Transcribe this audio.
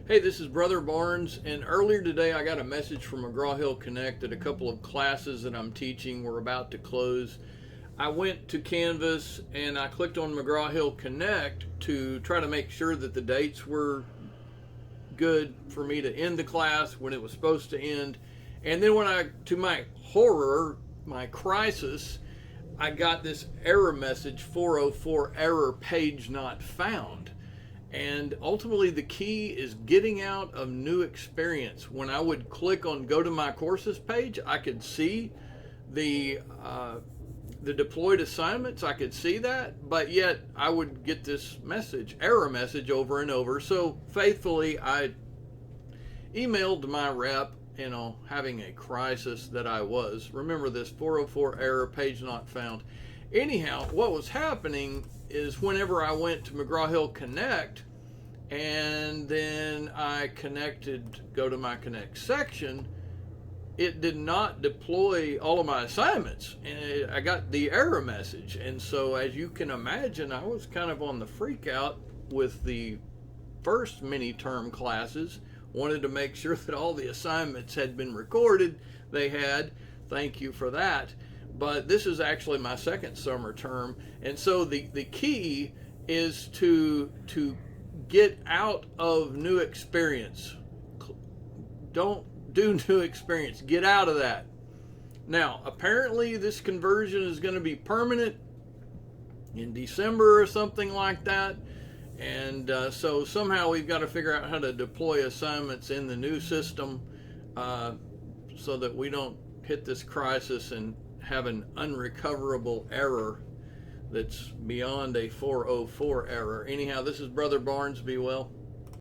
Hey, this is Brother Barnes, and earlier today I got a message from McGraw-Hill Connect that a couple of classes that I'm teaching were about to close. I went to Canvas and I clicked on McGraw-Hill Connect to try to make sure that the dates were good for me to end the class when it was supposed to end. And then to my horror, my crisis, I got this error message, 404 error, page not found. And ultimately the key is getting out of new experience. When I would click on go to my courses page, I could see the deployed assignments. I could see that, but yet I would get this message, error message, over and over. So faithfully I emailed my rep, having a crisis that I was. Remember this, 404 error, page not found. Anyhow, what was happening is whenever I went to McGraw-Hill Connect and then I go to my Connect section, it did not deploy all of my assignments, and I got the error message. And so, as you can imagine, I was kind of on the freak out with the first mini-term classes. Wanted to make sure that all the assignments had been recorded. They had. Thank you for that. But this is actually my second summer term, and so the key is to get out of new experience. Don't do new experience. Get out of that. Now, apparently this conversion is going to be permanent in December or something like that, and so somehow we've got to figure out how to deploy assignments in the new system so that we don't hit this crisis and have an unrecoverable error that's beyond a 404 error. Anyhow, this is Brother Barnes. Be well.